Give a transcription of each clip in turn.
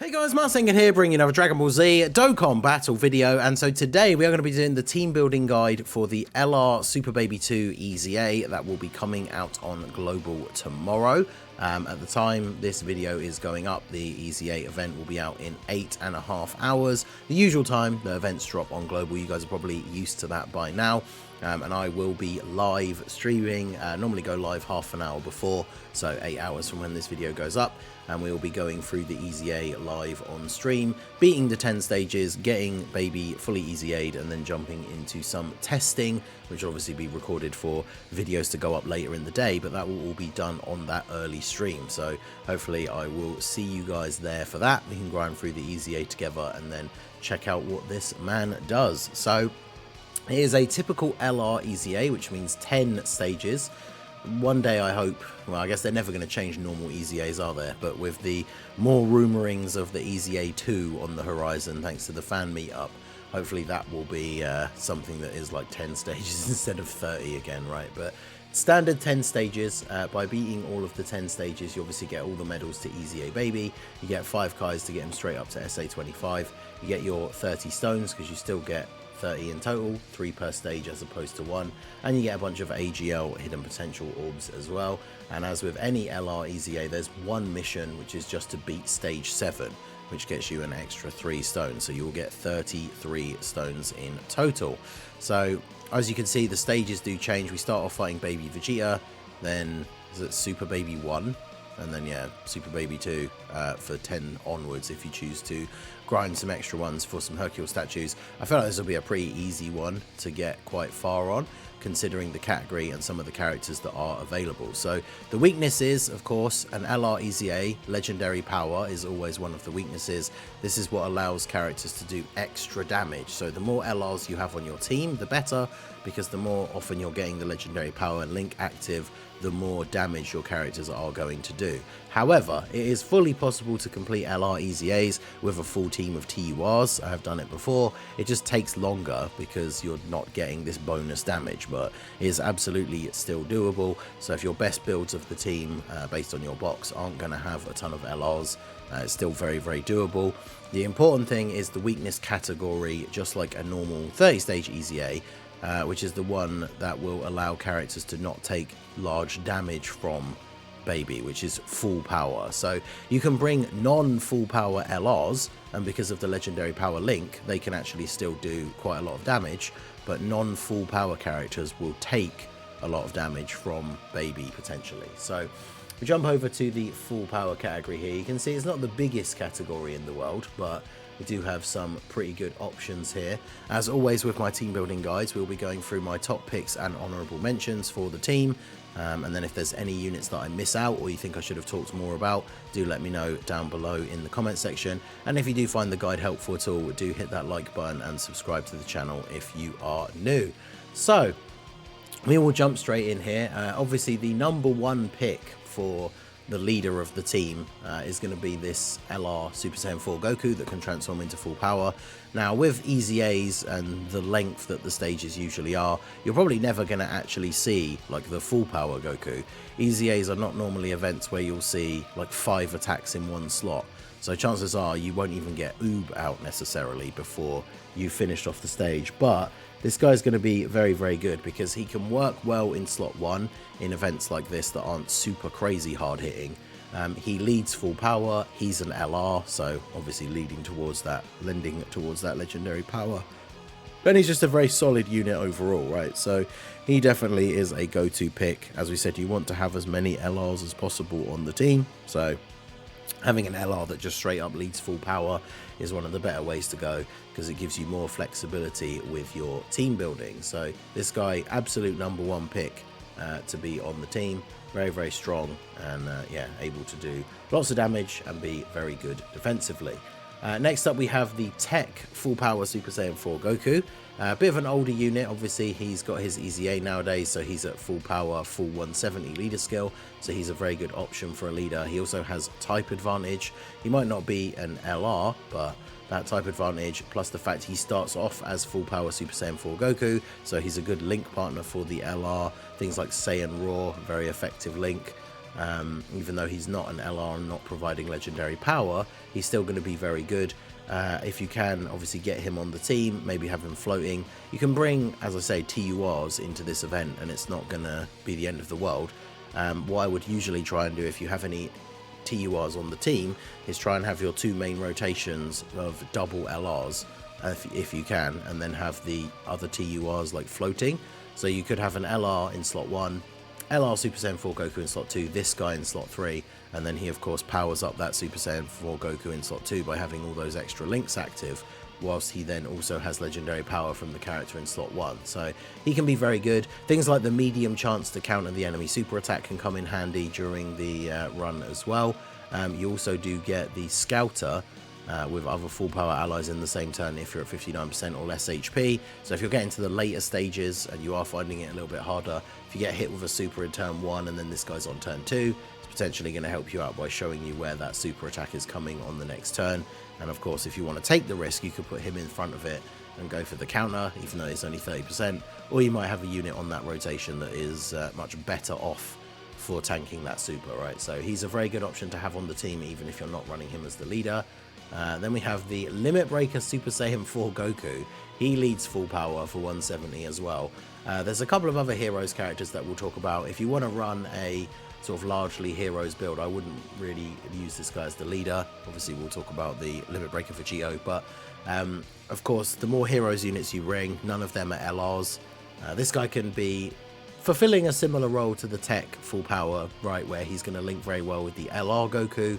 Hey guys, Marsengan here, bringing another Dragon Ball Z Dokkan battle video, and so today we are going to be doing the team building guide for the LR Super Baby 2 EZA that will be coming out on Global tomorrow. At the time this video is going up, the EZA event will be out in 8.5 hours. The usual time the events drop on Global, you guys are probably used to that by now. And I will be live streaming, normally go live half an hour before, so 8 hours from when this video goes up, and we will be going through the EZA live on stream, beating the 10 stages, getting Baby fully EZA'd, and then jumping into some testing, which will obviously be recorded for videos to go up later in the day, but that will all be done on that early stream. So hopefully I will see you guys there for that. We can grind through the EZA together and then check out what this man does. So it is a typical LR EZA, which means 10 stages. One day I hope, well, I guess they're never going to change normal EZAs, are there? But with the more rumorings of the EZA 2 on the horizon, thanks to the fan meetup, hopefully that will be something that is like 10 stages instead of 30 again, right? But standard 10 stages. By beating all of the 10 stages, you obviously get all the medals to EZA Baby. You get 5 Kais to get him straight up to SA25. You get your 30 stones, because you still get 30 in total, 3 per stage as opposed to 1, and you get a bunch of AGL hidden potential orbs as well. And as with any LR EZA, there's one mission which is just to beat stage 7, which gets you an extra 3 stones, so you'll get 33 stones in total. So as you can see, the stages do change. We start off fighting Baby Vegeta, then is it Super Baby 1, and then yeah, Super Baby 2 for 10 onwards if you choose to grind some extra ones for some Hercule statues. I feel like this will be a pretty easy one to get quite far on, considering the category and some of the characters that are available. So the weakness is, of course, an LR EZA, legendary power is always one of the weaknesses. This is what allows characters to do extra damage. So the more LRs you have on your team, the better, because the more often you're getting the legendary power and link active, the more damage your characters are going to do. However, it is fully possible to complete LR EZAs with a full team of TURs. I have done it before. It just takes longer because you're not getting this bonus damage, but it is absolutely still doable. So if your best builds of the team based on your box aren't going to have a ton of LRs, it's still very, very doable. The important thing is the weakness category, just like a normal 30-stage EZA, which is the one that will allow characters to not take large damage from Baby, which is full power. So you can bring non-full power LRs, and because of the legendary power link, they can actually still do quite a lot of damage, but non-full power characters will take a lot of damage from Baby potentially. So we jump over to the full power category here. You can see it's not the biggest category in the world, but we do have some pretty good options here. As always with my team building guides, we'll be going through my top picks and honourable mentions for the team. And then if there's any units that I miss out or you think I should have talked more about, do let me know down below in the comment section. And if you do find the guide helpful at all, do hit that like button and subscribe to the channel if you are new. So we will jump straight in here. Obviously the #1 pick for the leader of the team is going to be this LR Super Saiyan 4 Goku that can transform into full power. Now with EZAs and the length that the stages usually are, you're probably never going to actually see like the full power Goku. EZAs are not normally events where you'll see like 5 attacks in one slot. So chances are you won't even get Oob out necessarily before you finished off the stage. But this guy's going to be very, very good because he can work well in slot 1 in events like this that aren't super crazy hard hitting. He leads full power, he's an LR, so obviously lending towards that legendary power. And he's just a very solid unit overall, right? So he definitely is a go-to pick. As we said, you want to have as many LRs as possible on the team, so having an LR that just straight up leads full power is one of the better ways to go, because it gives you more flexibility with your team building. So this guy, absolute #1 pick to be on the team. Very, very strong, and yeah, able to do lots of damage and be very good defensively. Next up we have the Tech Full Power Super Saiyan 4 Goku. A bit of an older unit, obviously he's got his EZA nowadays, so he's at full power, full 170 leader skill, so he's a very good option for a leader. He also has type advantage. He might not be an LR, but that type advantage, plus the fact he starts off as full power Super Saiyan 4 Goku, so he's a good link partner for the LR. Things like Saiyan Raw, very effective link. Even though he's not an LR and not providing legendary power, he's still going to be very good. If you can obviously get him on the team, maybe have him floating, you can bring, as I say, TURs into this event and it's not going to be the end of the world. What I would usually try and do if you have any TURs on the team is try and have your 2 main rotations of double LRs if you can, and then have the other TURs like floating. So you could have an LR in slot 1, LR Super Saiyan 4 Goku in slot 2, this guy in slot 3, and then he of course powers up that Super Saiyan 4 Goku in slot 2 by having all those extra links active, whilst he then also has legendary power from the character in slot 1. So he can be very good. Things like the medium chance to counter the enemy super attack can come in handy during the run as well. You also do get the Scouter with other full power allies in the same turn if you're at 59% or less HP. So if you're getting to the later stages and you are finding it a little bit harder, if you get hit with a super in turn 1 and then this guy's on turn 2, it's potentially going to help you out by showing you where that super attack is coming on the next turn. And of course, if you want to take the risk, you could put him in front of it and go for the counter, even though it's only 30%, or you might have a unit on that rotation that is much better off for tanking that super, right? So he's a very good option to have on the team, even if you're not running him as the leader. Then we have the Limit Breaker Super Saiyan 4 Goku. He leads full power for 170 as well. There's a couple of other heroes characters that we'll talk about. If you want to run a sort of largely heroes build, I wouldn't really use this guy as the leader. Obviously we'll talk about the Limit Breaker for Geo, but of course the more heroes units you bring, none of them are LRs. This guy can be fulfilling a similar role to the Tech full power, right, where he's going to link very well with the LR Goku.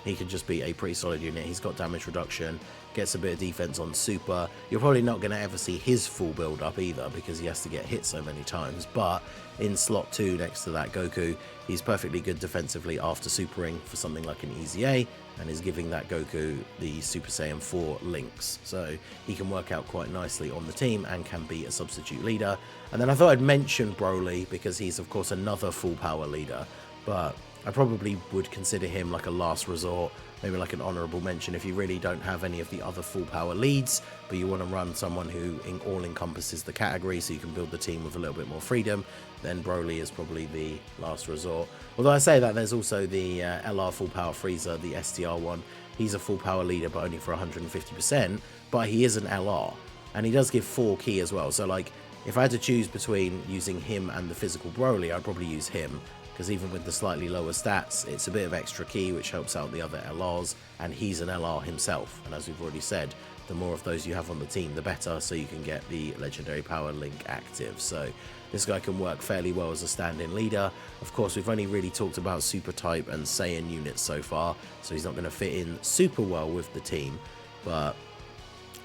He can just be a pretty solid unit. He's got damage reduction, gets a bit of defense on super. You're probably not going to ever see his full build up either because he has to get hit so many times, but in slot 2 next to that Goku, he's perfectly good defensively after supering for something like an EZA, and is giving that Goku the Super Saiyan 4 links, so he can work out quite nicely on the team and can be a substitute leader. And then I thought I'd mention Broly because he's of course another full power leader, but I probably would consider him like a last resort, maybe like an honourable mention if you really don't have any of the other full power leads, but you want to run someone who all encompasses the category so you can build the team with a little bit more freedom, then Broly is probably the last resort. Although I say that, there's also the LR full power Frieza, the STR one. He's a full power leader but only for 150%, but he is an LR, and he does give 4 ki as well. So like, if I had to choose between using him and the physical Broly, I'd probably use him, because even with the slightly lower stats, it's a bit of extra ki which helps out the other LRs, and he's an LR himself, and as we've already said, the more of those you have on the team the better, so you can get the legendary power link active. So this guy can work fairly well as a stand-in leader. Of course, we've only really talked about super type and Saiyan units so far, so he's not going to fit in super well with the team, but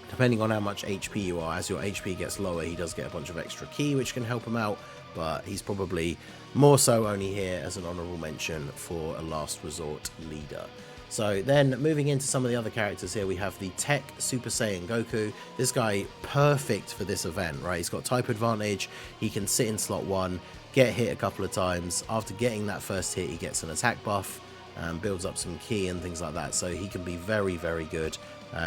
depending on how much HP you are, as your HP gets lower, he does get a bunch of extra ki which can help him out, but he's probably more so only here as an honourable mention for a last resort leader. So then moving into some of the other characters here, we have the Tech Super Saiyan Goku. This guy, perfect for this event, right? He's got type advantage, he can sit in slot 1, get hit a couple of times. After getting that first hit, he gets an attack buff, builds up some ki and things like that, so he can be very, very good.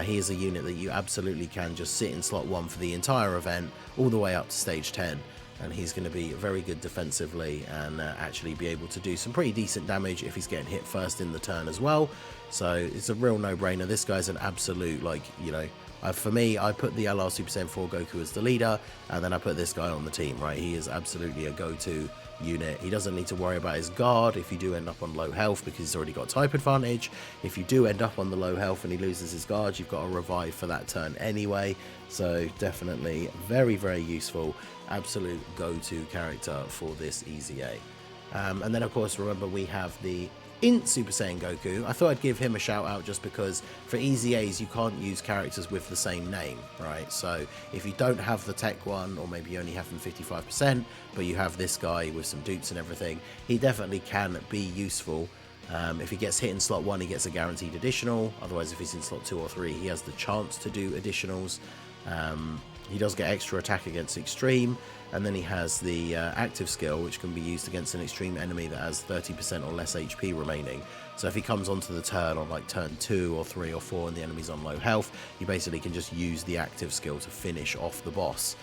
He is a unit that you absolutely can just sit in slot 1 for the entire event, all the way up to stage 10. And he's going to be very good defensively and actually be able to do some pretty decent damage if he's getting hit first in the turn as well. So it's a real no-brainer. This guy's an absolute, like, you know, for me, I put the LR Super Saiyan 4 Goku as the leader, and then I put this guy on the team, right? He is absolutely a go-to unit. He doesn't need to worry about his guard if you do end up on low health, because he's already got type advantage. If you do end up on the low health and he loses his guard, you've got a revive for that turn anyway. So definitely very, very useful. Absolute go-to character for this EZA. And then of course, remember, we have the Int Super Saiyan Goku. I thought I'd give him a shout out just because for EZAs you can't use characters with the same name, right? So if you don't have the tech one, or maybe you only have them 55%, but you have this guy with some dupes and everything, he definitely can be useful. If he gets hit in slot 1, he gets a guaranteed additional. Otherwise, if he's in slot 2 or 3, he has the chance to do additionals. He does get extra attack against extreme, and then he has the active skill, which can be used against an extreme enemy that has 30% or less HP remaining. So if he comes onto the turn on like turn 2 or 3 or 4 and the enemy's on low health, you basically can just use the active skill to finish off the boss.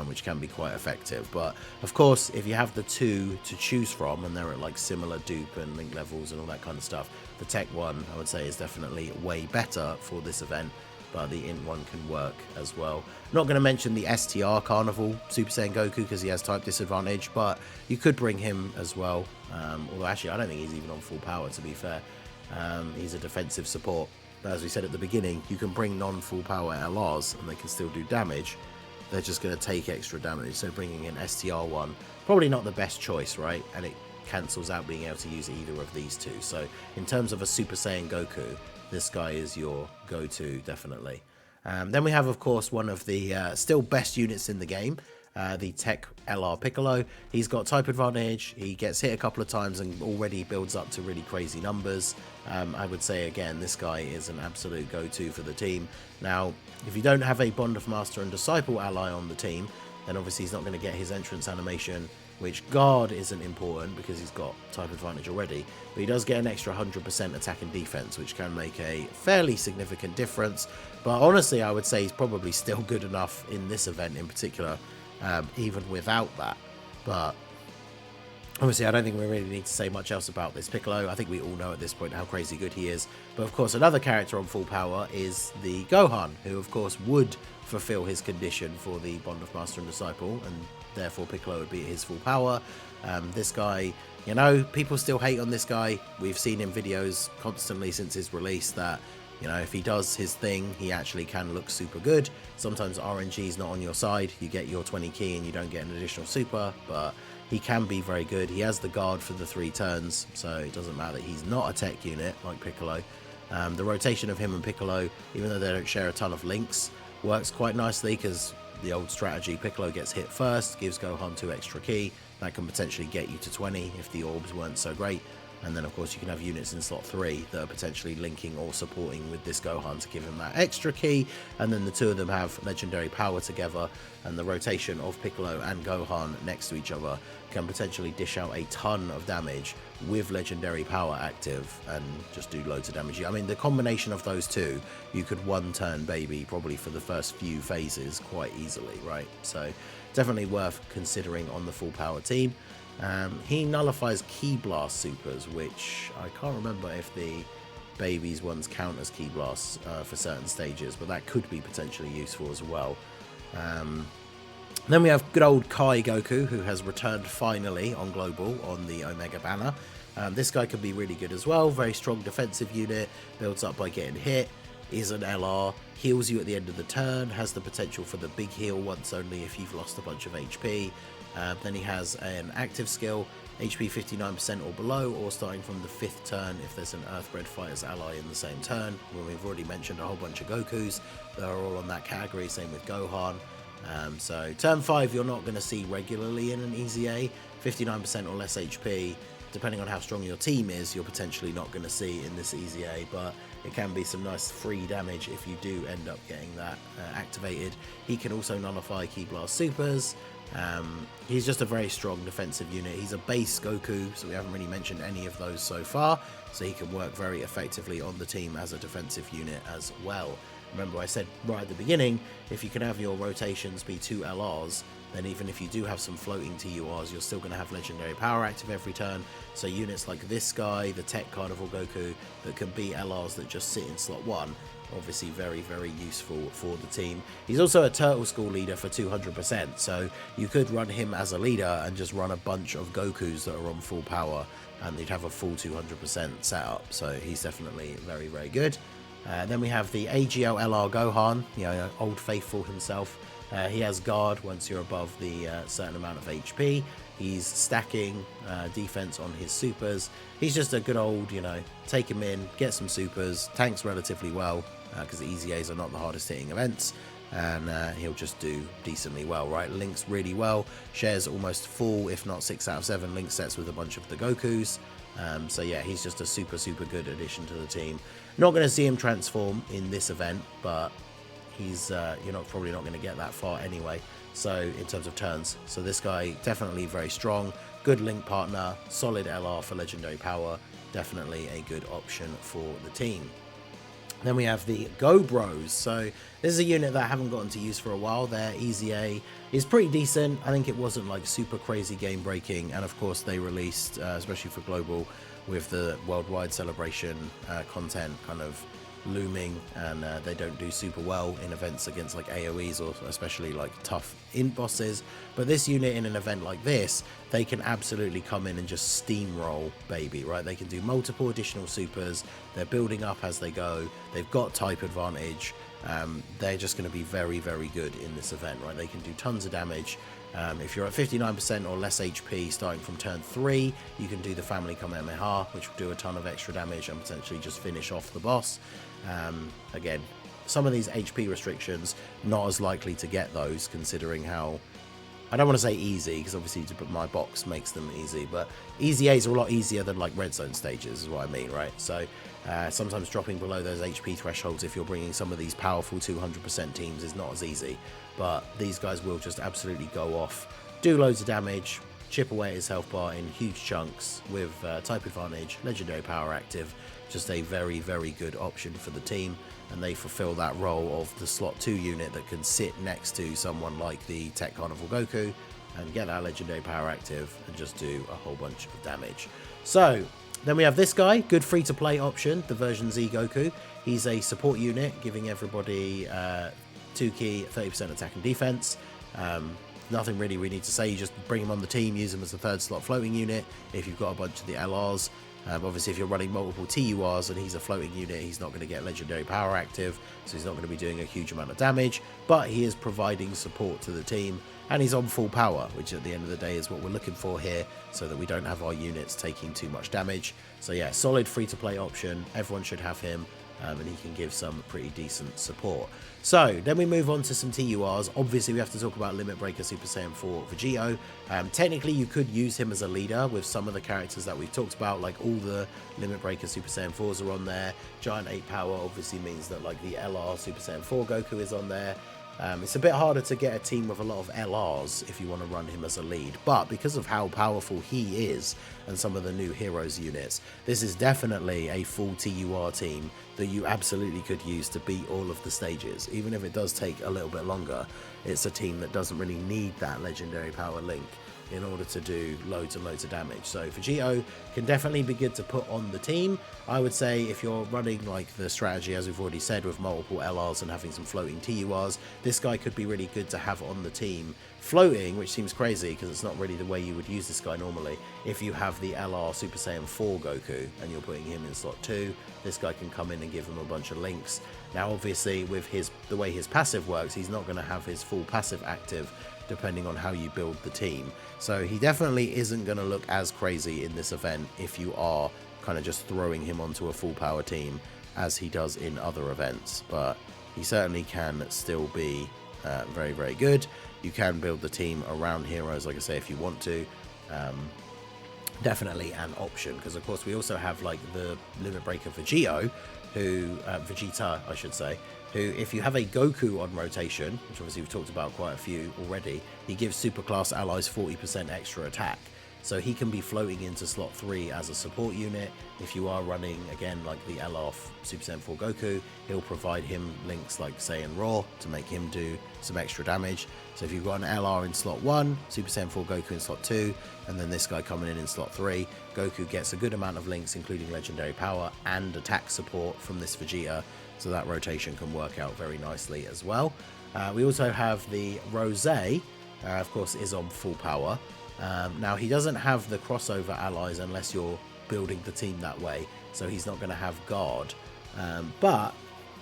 which can be quite effective. But of course, if you have the two to choose from and they're at like similar dupe and link levels and all that kind of stuff, the tech one I would say is definitely way better for this event, but the int one can work as well. Not going to mention the STR Carnival Super Saiyan Goku because he has type disadvantage, but you could bring him as well. Although actually I don't think he's even on full power, to be fair. He's a defensive support, but as we said at the beginning, you can bring non-full power LRs and they can still do damage. They're just going to take extra damage, so bringing in STR1 probably not the best choice, right? And it cancels out being able to use either of these two. So in terms of a Super Saiyan Goku, this guy is your go-to, definitely. Then we have, of course, one of the still best units in the game, the Tech LR Piccolo. He's got type advantage, he gets hit a couple of times and already builds up to really crazy numbers. I would say, again, this guy is an absolute go-to for the team. Now, if you don't have a Bond of Master and Disciple ally on the team, then obviously he's not going to get his entrance animation, which guard isn't important because he's got type advantage already, but he does get an extra 100% attack and defense, which can make a fairly significant difference. But honestly, I would say he's probably still good enough in this event in particular, even without that. But obviously, I don't think we really need to say much else about this Piccolo. I think we all know at this point how crazy good he is. But of course, another character on full power is the Gohan, who of course would fulfill his condition for the Bond of Master and Disciple, and therefore Piccolo would be at his full power. This guy, you know, people still hate on this guy. We've seen in videos constantly since his release that, you know, if he does his thing, he actually can look super good. Sometimes RNG is not on your side. You get your 20 key and you don't get an additional super, but he can be very good. He has the guard for the 3 turns, so it doesn't matter that he's not a tech unit like Piccolo. The rotation of him and Piccolo, even though they don't share a ton of links, works quite nicely because the old strategy, Piccolo gets hit first, gives Gohan 2 extra key. That can potentially get you to 20 if the orbs weren't so great. And then, of course, you can have units in slot 3 that are potentially linking or supporting with this Gohan to give him that extra key. And then the two of them have legendary power together. And the rotation of Piccolo and Gohan next to each other can potentially dish out a ton of damage with legendary power active and just do loads of damage. I mean, the combination of those two, you could one-turn baby probably for the first few phases quite easily, right? So definitely worth considering on the full power team. He nullifies Ki Blast supers, which I can't remember if the babies ones count as Ki Blasts for certain stages, but that could be potentially useful as well. Then we have good old Kai Goku, who has returned finally on Global on the Omega banner. This guy can be really good as well. Very strong defensive unit, builds up by getting hit, is an LR, heals you at the end of the turn, has the potential for the big heal once only if you've lost a bunch of HP. Then he has an active skill, HP 59% or below, or starting from the 5th turn if there's an Earthbred Fighter's ally in the same turn. Well, we've already mentioned a whole bunch of Gokus that are all on that category, same with Gohan. So turn 5 you're not going to see regularly in an EZA, 59% or less HP. Depending on how strong your team is, you're potentially not going to see in this EZA, but it can be some nice free damage if you do end up getting that activated. He can also nullify Ki Blast supers. He's just a very strong defensive unit. He's a base Goku, so we haven't really mentioned any of those so far, so he can work very effectively on the team as a defensive unit as well. Remember, I said right at the beginning, if you can have your rotations be 2 LRs, then even if you do have some floating TURs, you're still going to have legendary power active every turn. So units like this guy, the Tech Carnival Goku, that can be LRs that just sit in slot 1, obviously very, very useful for the team. He's also a Turtle School leader for 200%, so you could run him as a leader and just run a bunch of Gokus that are on full power, and you'd have a full 200% setup. So he's definitely very, very good. Then we have the AGL LR Gohan, you know, Old Faithful himself. He has guard once you're above the certain amount of HP. He's stacking defense on his supers. He's just a good old, you know, take him in, get some supers, tanks relatively well, because the EZAs are not the hardest hitting events, and he'll just do decently well, right? Links really well, shares almost full, if not 6 out of 7 link sets with a bunch of the Gokus. So yeah, he's just a super, super good addition to the team. Not going to see him transform in this event, but he's you're probably not going to get that far anyway, so in terms of turns. So this guy definitely very strong, good link partner, solid LR for legendary power, definitely a good option for the team. Then we have the Go Bros. So this is a unit that I haven't gotten to use for a while. Their EZA is pretty decent. I think it wasn't like super crazy game breaking. And of course they released, especially for global, with the worldwide celebration content kind of looming, and they don't do super well in events against like AoEs or especially like tough int bosses. But this unit in an event like this, they can absolutely come in and just steamroll baby, right? They can do multiple additional supers, they're building up as they go, they've got type advantage, they're just going to be very, very good in this event, right? They can do tons of damage. If you're at 59% or less HP starting from turn 3, you can do the Family Kamehameha, which will do a ton of extra damage and potentially just finish off the boss. Again, some of these HP restrictions, not as likely to get those, considering how, I don't want to say easy, because obviously my box makes them easy, but EZAs are a lot easier than like red zone stages, is what I mean, right? So sometimes dropping below those HP thresholds, if you're bringing some of these powerful 200% teams, is not as easy. But these guys will just absolutely go off, do loads of damage, chip away at his health bar in huge chunks with type advantage, legendary power active. Just a very, very good option for the team, and they fulfill that role of the slot 2 unit that can sit next to someone like the Tech Carnival Goku and get that legendary power active and just do a whole bunch of damage. So then we have this guy, good free to play option, the version Z Goku. He's a support unit, giving everybody 2 key, 30% attack and defense. Nothing really we need to say, you just bring him on the team, use him as a 3rd slot floating unit if you've got a bunch of the LRs. Obviously if you're running multiple TURs and he's a floating unit, he's not going to get legendary power active, so he's not going to be doing a huge amount of damage, but he is providing support to the team, and he's on full power, which at the end of the day is what we're looking for here, so that we don't have our units taking too much damage. So yeah, solid free to play option, everyone should have him. And he can give some pretty decent support. So then we move on to some TURs. Obviously we have to talk about Limit Breaker Super Saiyan 4 Vegito. Technically you could use him as a leader with some of the characters that we've talked about, like all the Limit Breaker Super Saiyan 4s are on there. Giant 8 power obviously means that like the LR Super Saiyan 4 Goku is on there. It's a bit harder to get a team with a lot of LRs if you want to run him as a lead, but because of how powerful he is and some of the new heroes units, this is definitely a full TUR team that you absolutely could use to beat all of the stages. Even if it does take a little bit longer, it's a team that doesn't really need that legendary power link in order to do loads and loads of damage. So Vegito can definitely be good to put on the team. I would say if you're running like the strategy, as we've already said, with multiple LRs and having some floating TURs, this guy could be really good to have on the team. Floating, which seems crazy because it's not really the way you would use this guy normally. If you have the LR Super Saiyan 4 Goku and you're putting him in slot 2, this guy can come in and give him a bunch of links. Now obviously with the way his passive works, he's not going to have his full passive active depending on how you build the team. So he definitely isn't going to look as crazy in this event if you are kind of just throwing him onto a full power team as he does in other events. But he certainly can still be very, very good. You can build the team around heroes, like I say, if you want to. Definitely an option, because of course we also have like the Limit Breaker Vegito, who Vegeta I should say, who if you have a Goku on rotation, which obviously we've talked about quite a few already, he gives superclass allies 40% extra attack. So he can be floating into slot 3 as a support unit. If you are running, again, like the LR Super Saiyan 4 Goku, he'll provide him links like Saiyan Raw to make him do some extra damage. So if you've got an LR in slot 1, Super Saiyan 4 Goku in slot 2, and then this guy coming in slot 3, Goku gets a good amount of links, including legendary power and attack support from this Vegeta. So that rotation can work out very nicely as well. We also have the Rose, of course, is on full power. Now he doesn't have the crossover allies unless you're building the team that way, so he's not going to have guard, but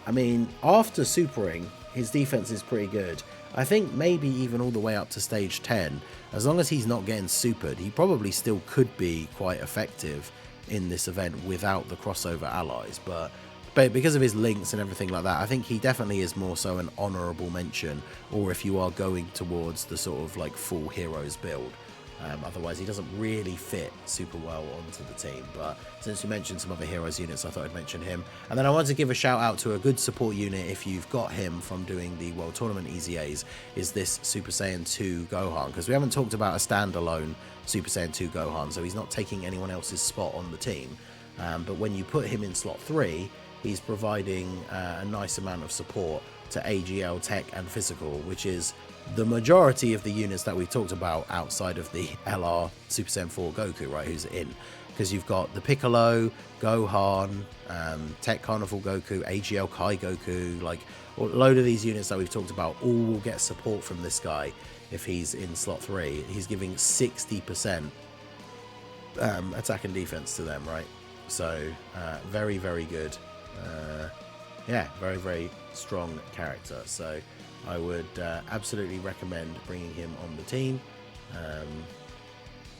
I mean after supering his defense is pretty good. I think maybe even all the way up to stage 10, as long as he's not getting supered, he probably still could be quite effective in this event without the crossover allies, but because of his links and everything like that, I think he definitely is more so an honourable mention, or if you are going towards the sort of like full heroes build. Otherwise he doesn't really fit super well onto the team, but since you mentioned some other heroes units, I thought I'd mention him. And then I want to give a shout out to a good support unit if you've got him from doing the World Tournament EZAs, is this Super Saiyan 2 Gohan, because we haven't talked about a standalone Super Saiyan 2 Gohan, so he's not taking anyone else's spot on the team. But when you put him in slot 3, he's providing a nice amount of support to AGL, tech, and physical, which is the majority of the units that we've talked about outside of the LR Super Saiyan 4 Goku, right, who's in. Because you've got the Piccolo, Gohan, Tech Carnival Goku, AGL Kai Goku, like a load of these units that we've talked about all will get support from this guy if he's in slot 3. He's giving 60% attack and defense to them, right? So very, very good. Yeah, very, very strong character. So I would absolutely recommend bringing him on the team.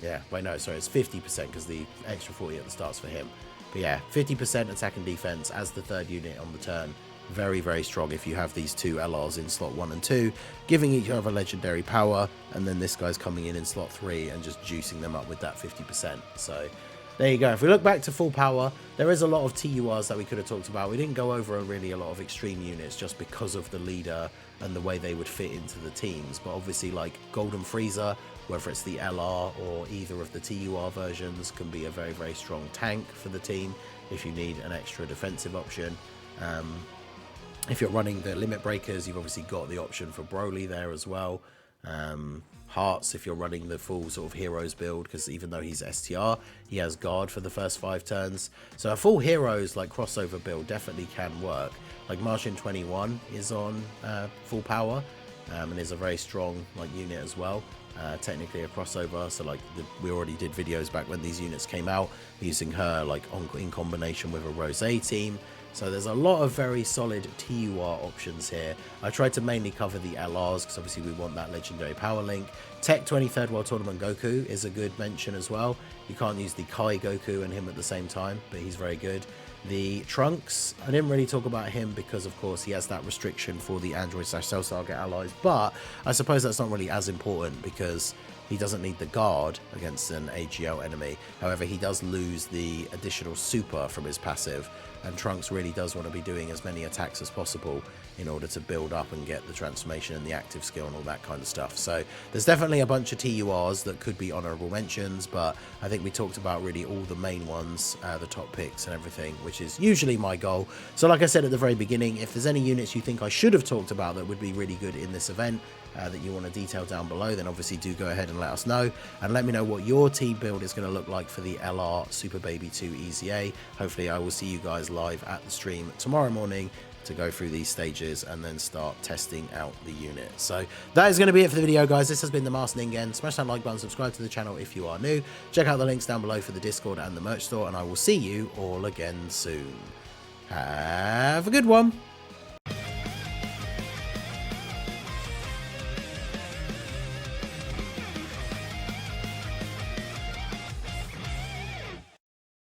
Yeah, wait, no, sorry, it's 50% because the extra 40 at the start's for him. But yeah, 50% attack and defense as the third unit on the turn. Very, very strong if you have these two LRs in slot 1 and 2, giving each other legendary power, and then this guy's coming in slot 3 and just juicing them up with that 50%. So there you go. If we look back to full power, there is a lot of TURs that we could have talked about. We didn't go over really a lot of extreme units just because of the leader and the way they would fit into the teams. But obviously, like Golden Frieza, whether it's the LR or either of the TUR versions, can be a very, very strong tank for the team if you need an extra defensive option. If you're running the limit breakers, you've obviously got the option for Broly there as well. Hearts, if you're running the full sort of heroes build, because even though he's STR, he has guard for the first 5 turns. So a full heroes like crossover build definitely can work. Like Martian 21 is on full power and is a very strong like unit as well. Technically a crossover, so like we already did videos back when these units came out using her like in combination with a Rosé team. So there's a lot of very solid TUR options here. I tried to mainly cover the LRs because obviously we want that legendary power link. Tech 23rd World Tournament Goku is a good mention as well. You can't use the Kai Goku and him at the same time, but he's very good. The Trunks, I didn't really talk about him because of course he has that restriction for the Android/Cell Saga allies, but I suppose that's not really as important because he doesn't need the guard against an AGL enemy. However, he does lose the additional super from his passive, and Trunks really does want to be doing as many attacks as possible in order to build up and get the transformation and the active skill and all that kind of stuff. So there's definitely a bunch of TURs that could be honorable mentions, but I think we talked about really all the main ones, the top picks and everything, which is usually my goal. So like I said at the very beginning, if there's any units you think I should have talked about that would be really good in this event, that you want to detail down below, then obviously do go ahead and let us know, and let me know what your team build is going to look like for the LR Super Baby 2 EZA. Hopefully I will see you guys live at the stream tomorrow morning to go through these stages and then start testing out the unit. So that is going to be it for the video, guys. This has been the Master Ningen. Smash that like button, subscribe to the channel if you are new, check out the links down below for the Discord and the merch store, and I will see you all again soon. Have a good one.